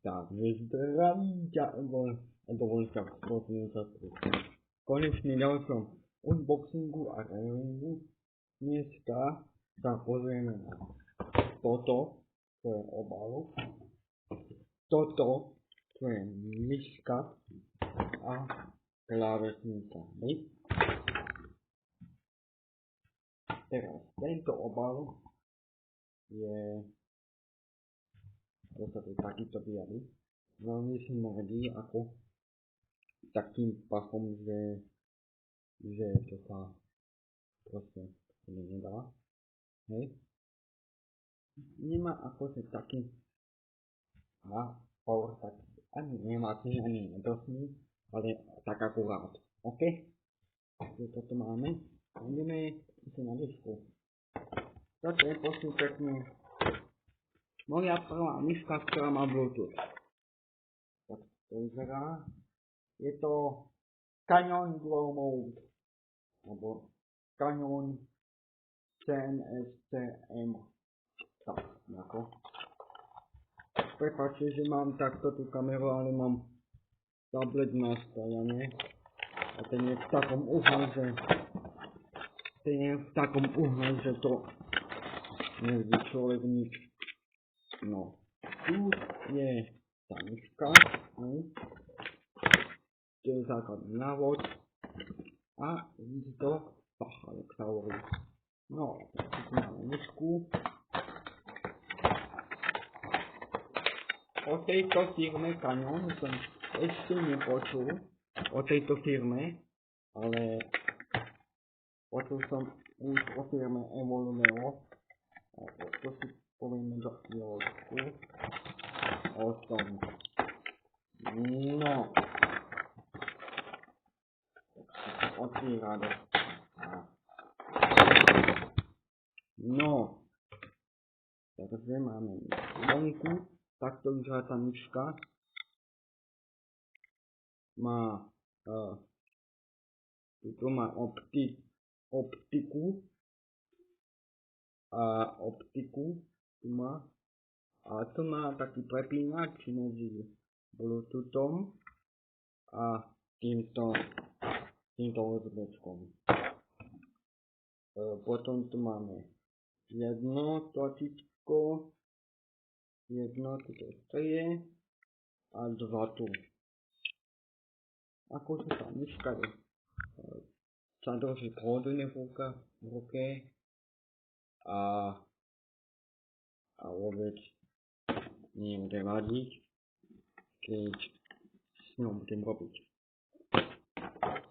Tak, zdravím ťa, dovolím sa prosím sa konečne ďalšom unboxingu a reviewu. Dneska sa pozrieme na toto, čo je obal, toto, čo je myška a klávesnica. Teraz tento obal je takýto biely. Veľmi smrdí ako takým pachom, že to sa proste nedá. Hej. Nemá akože taký power, tak ani nemacný, ani nedosný, ale tak akurát. OK? Takže toto máme. Ideme si na disku. Toto je prosím pekne moja prvá myška, ktorá má Bluetooth. Tak to vyzerá. Je to Canyon Dual Mode. Alebo Canyon CNSCM. Tak, ako. Prepáčte, že mám takto tú kameru, ale mám tablet nastavený. A ten je v takom uhle, že to nevidí človek nič. No, tu je tá myška, to je základný návod a vidíte to pacha, jak sa hovorí. No, tu máme myšku. O tejto firme Canyon som ešte nepočul, o tejto firme, ale počul som už o firme Evolneo, to si povieme za chvíľočku o tom. No, otvíra do. No, takže máme vonku, takto vyzerá tá myška. Má tuto má optiku tu má. A to má taký prepínač medzi Bluetoothom a týmto USB-čkom. Potom tu máme jedno tlačítko, jedno toto strie a dva tu. Akože tá myška je sa drží pohodlne v ruke a vôbec nie bude vadiť, keď s ňou budem robiť.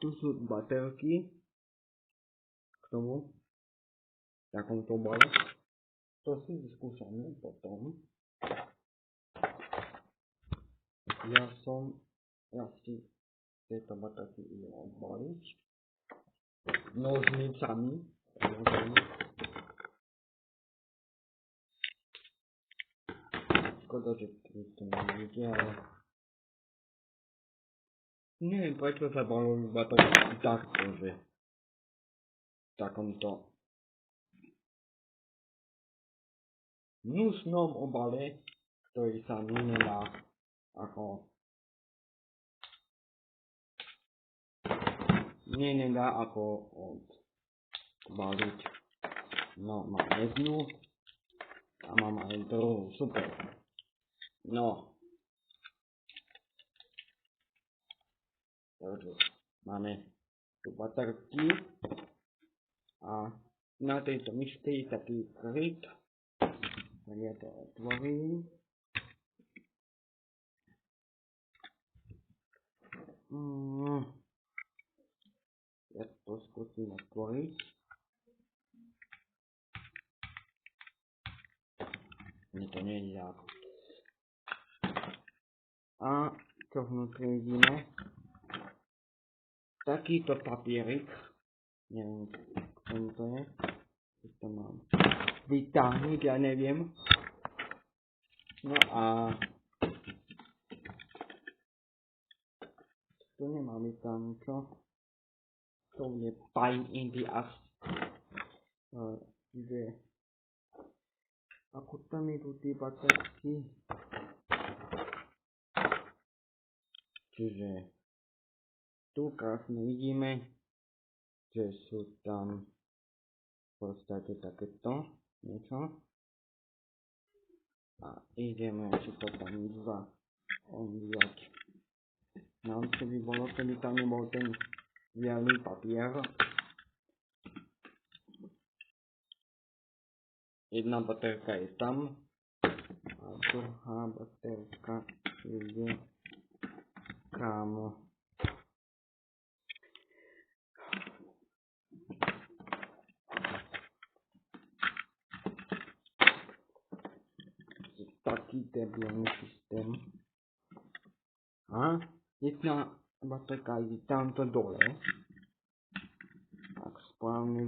Tu sú baterky k tomu, takomto obale. To si vyskúšame potom. Ja si tieto baterky idem odbaliť nožnicami. Škoda, že to nevidíte, ale neviem prečo sa balujú baterky takto, že v takomto hnusnom obale, ktorý sa nedá ako odbaliť. No, mám jednu a mám aj druhú, super. No, takže máme tu baterky a na tejto myške je taký kryt, tak ja to otvorím. Ja to skúsim otvoriť. Mne to nejde ako. A čo vnútri vidíme? Takýto papierik. Neviem, čo to je. Čo to mám vytáhnuť, ja neviem. No a tu nemám vytáhnuť, čo? To je pain in the ass. Čiže ako tam idú tie baterky? Čiže tu krásne vidíme, že sú tam v podstate takéto niečo. A ideme si to tam zaonviať. Nám to by bolo, keby tam nebol ten bielý papier. Jedna baterka je tam a druhá baterka je kámo. Taký debilný systém. A jedna baterka ide tamto dole. Ako správne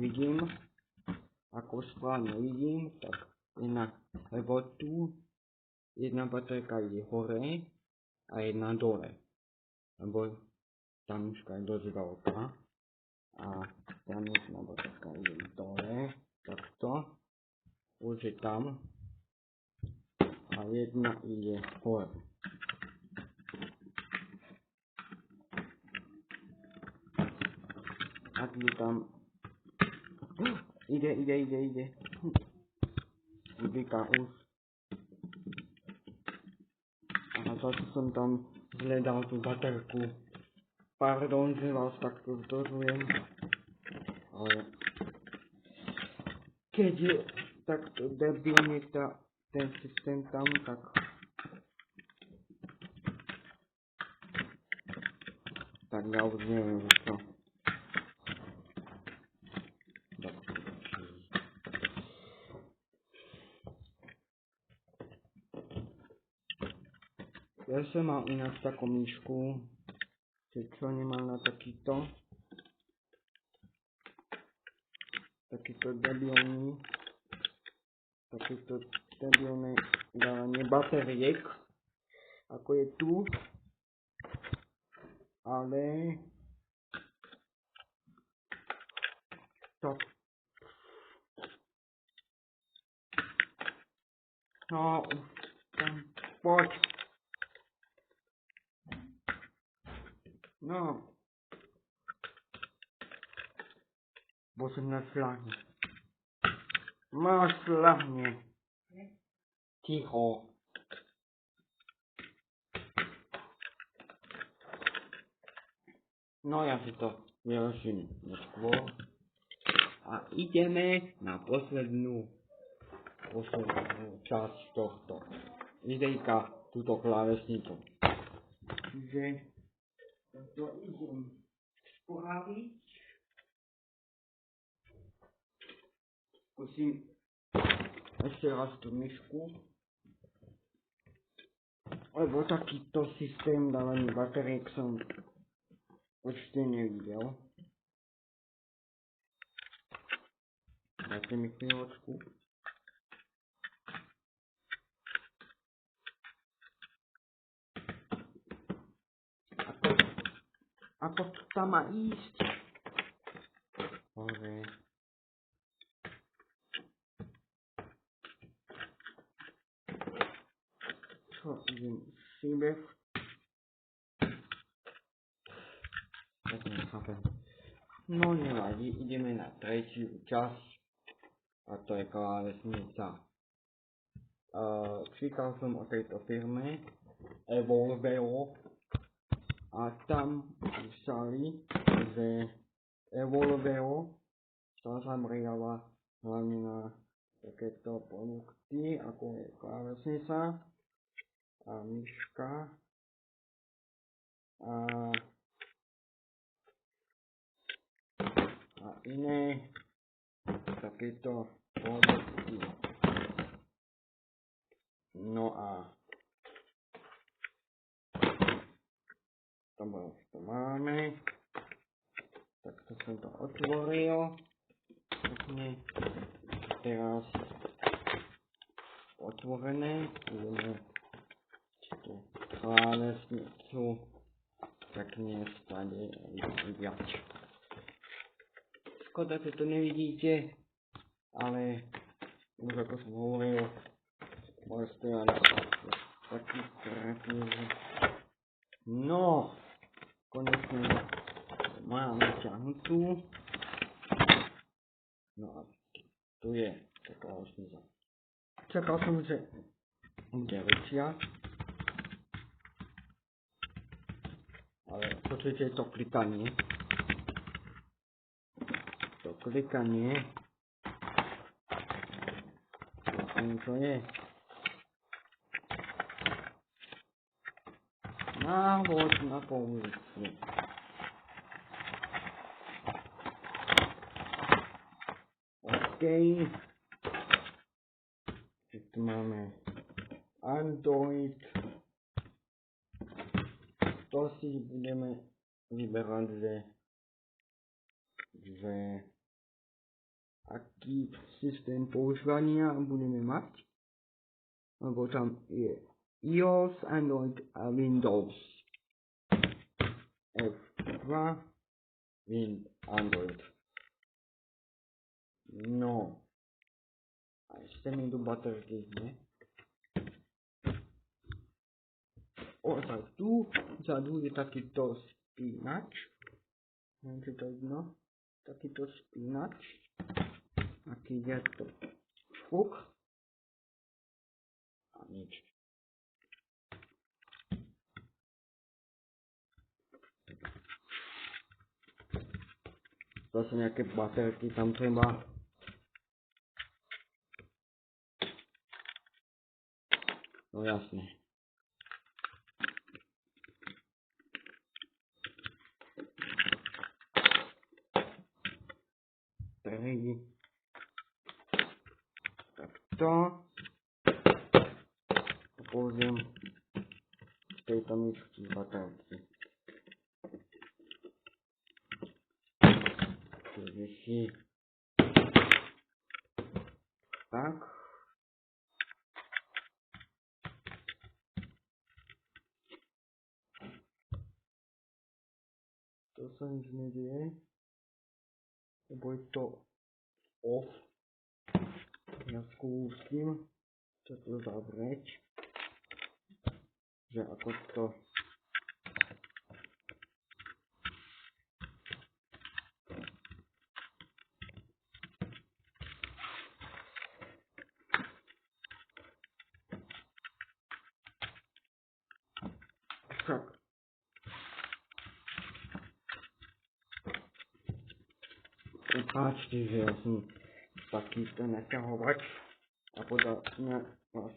vidím, tak jedna, lebo tu jedna baterka ide hore a jedna dole. Lebo tam myška je dosť veľká. A tam jedna baterka ide dole, takto. Už je tam. A jedna ide hore. A tu tam ide. Ubyka už. A zase som tam zhledal tú baterku. Pardon, že vás takto zdržujem. Ale keď je takto debilne ten systém tam, tak ja už neviem čo. Ja som mal ináč takú myšku, čo nemal na takýto debilné dávanie bateriek, ako je tu, ale to no, tam poď. No. Bože, našľahne. Našľahne. Ticho. No ja si to vyrieším neskôr. A ideme na poslednú časť tohto videjka, túto klávesnicu. Čiže to idem spraviť. Skúsim ešte raz tú myšku. Lebo takýto systém dávania bateriek som ešte nevidel. Dajte mi chvíľočku. Ako to tam má ísť? Hore. Čo idem šibev? Tak nechápem. No nevadí, ideme na tretiu časť. A to je klávesnica. Čítal som o tejto firme Evolveo. A tam písali, že Evolveo sa zameriava hlavne na takéto produkty, ako je klávesnica a myška a iné takéto produkty. No a to máme. Tak to som to otvoril. Pekne. Teraz otvorené. Ideme tú klávesnicu pekne stade viac. Škoda, že to nevidíte, ale už ako som hovoril, moje strany taký krásny. No. konečne mám vyťahnutú. No a tu je taká osnica. Čakal som, že bude väčšia. Ale počujete to klikanie. Ani to je. Návod na použitie. OK. Tu máme Android. To si budeme vyberať, že aký systém používania budeme mať. Lebo tam je iOS, Android a Windows. F2 Android. No. A ešte mi tu baterky, ne? Tak tu vzadu je takýto spínač. Neviem, či to vidno. Takýto spínač. Aký je to fuk. A nič. Zase nejaké baterky tam treba. No jasne. Takto. Použijem z tejto misky baterky. Tak. To sa nič nedieje. Lebo je to off. Ja skúsim to zavrieť. Že ako to však prepáčte, že ja som takýto naťahovač a podľa mňa vás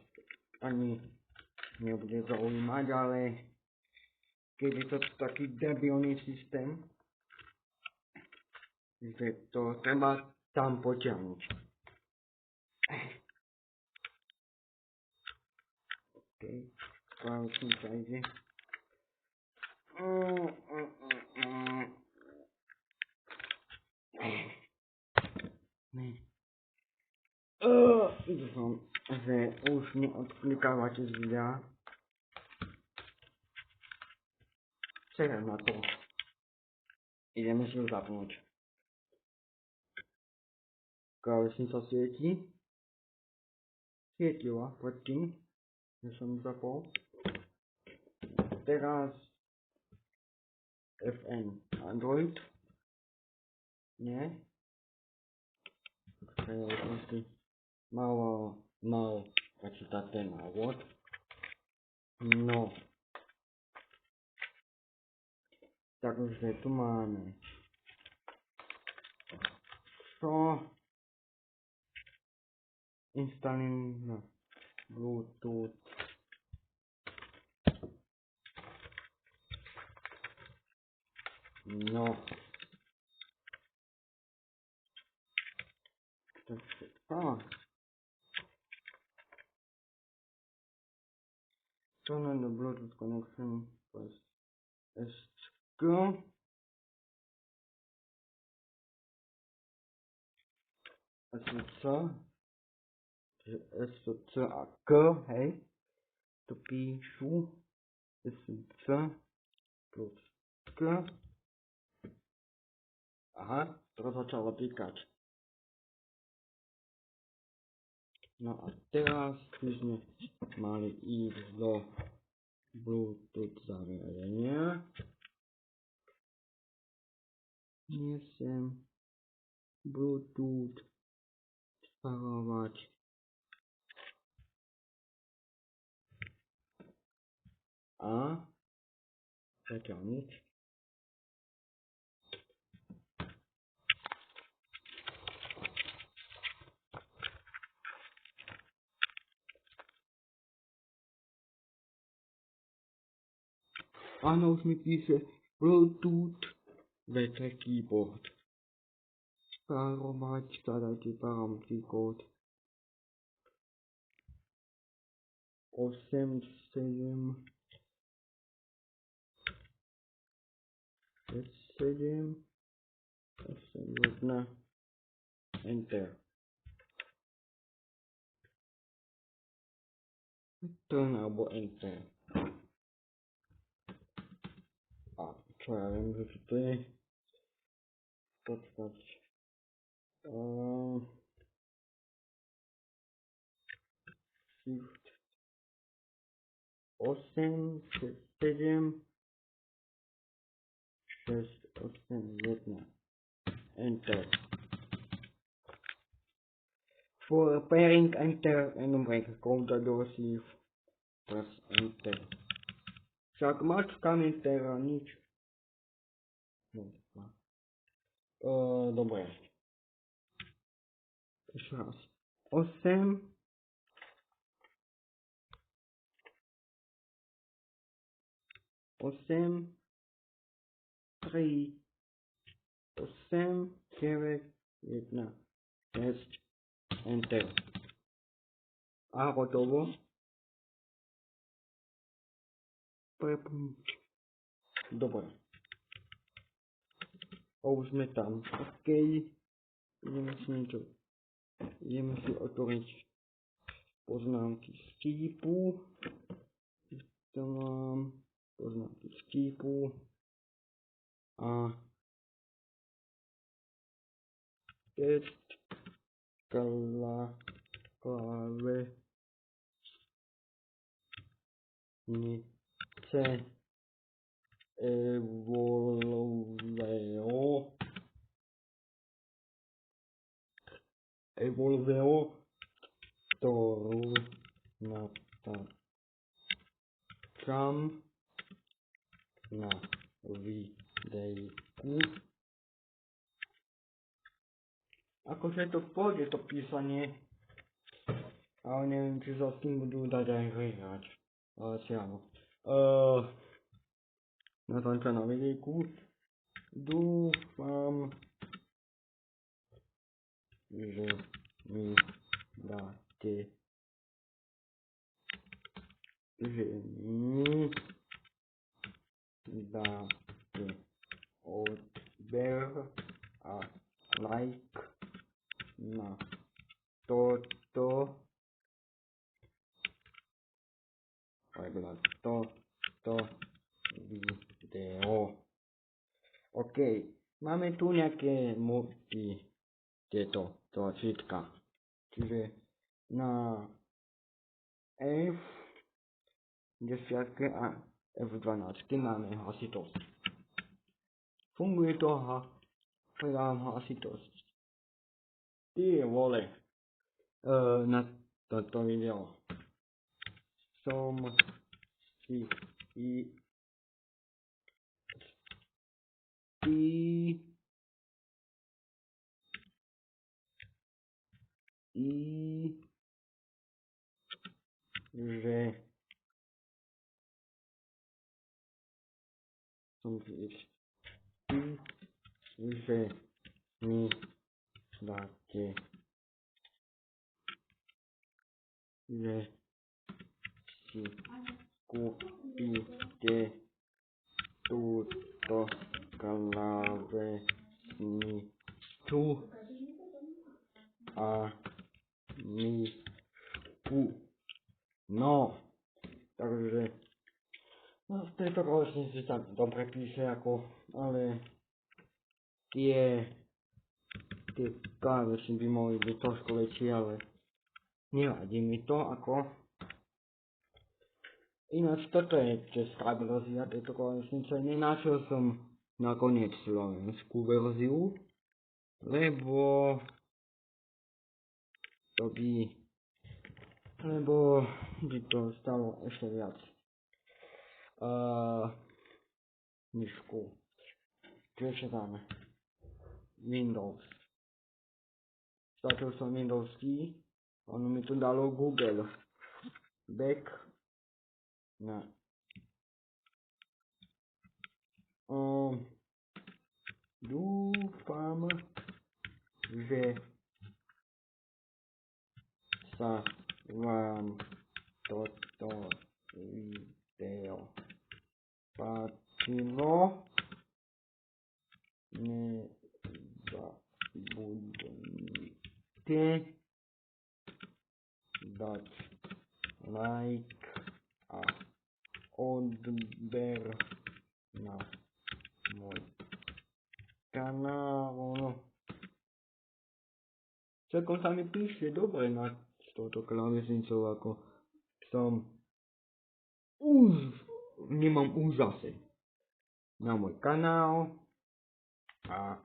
ani nebude zaujímať, ale keď je to taký debilný systém, že to treba tam potiahnuť. OK, spravil som sa ide. Dúfam, že už neodklikávate z videa. Čakaj na to. Ideme si ju zapnúť. Klávesnica svieti. Svietila predtým, že som ju zapol. Teraz FN Android. Nie. Som si mal prečítať ten návod. No. Takže tu máme čo instalím na Bluetooth. No. Takže turn on the Bluetooth connection plus SC. SC a K, hej. To píšu SC plus K. Aha, to začalo píkať. No a teraz by sme mali ísť do Bluetooth zariadenia. Nesem Bluetooth sparovať. A zatiaľ nič. Áno, už mi píše Bluetooth VT keyboard. Sparovať, zadajte parametry kód 8, 7, 7, 8, 1, Enter. Turn alebo Enter. A čo ja viem, že to je počkať. Shift 8, 7, 6, 8, 1, Enter. For pairing, enter and break code door sleeve. Press enter. Však mačkám enter a nič. Dobre. Ešte raz. 8, 8, 3, 8, 9, 1, 6, enter. A hotovo. Prepnúť. Dobre. A už sme tam. OK. Ideme si niečo. Ideme si otvoriť poznámky z čipu. To mám poznámky z čipu. A test klávesnice Evolveo, ktorú natáčam na videjku. Akože je to v pohode to písanie, ale neviem, či sa s tým budú dať aj hrať. Ale si áno. Natáčam na videjku. Dúfam, že mi dáte odber a like na toto video. OK, máme tu nejaké tieto tlačítka. Čiže na F10 a F12 máme hlasitosť. Funguje to pridám hlasitosť. Ty vole. Na toto video som si že mi dáte, že si kúpite túto klávesnicu a myšku. No, takže v tejto klávesnici sa dobre píše ako, ale tie klávesy by mohli byť trošku väčšie, ale nevadí mi to ako. Ináč toto je česká verzia tejto klávesnice, nenašiel som nakoniec slovenskú verziu, lebo by to stalo ešte viac myšku. Čiže dáme Windows. Stačil som Windows key, ono mi tu dalo Google. Back na dúfam, že sa vám toto video páčilo. Nezabudnite dať like a odber na môj kanál. Celkom sa mi píše dobre s touto klávesnicou, ako som nemám úžasy na môj kanál a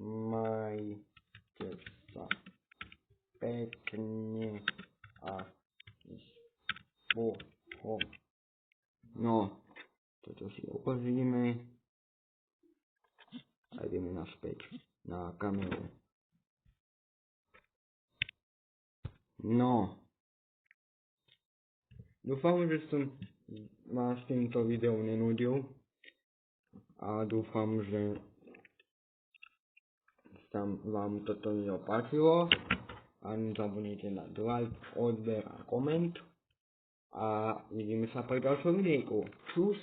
majte sa pekne a no, toto si opozrime a ideme naspäť na kameru. No, dúfam, že som vás týmto videom nenudil a dúfam, že sa vám toto video páčilo a nezabudnite na like, odber a koment a vidíme sa pri ďalšom videjku. Čus!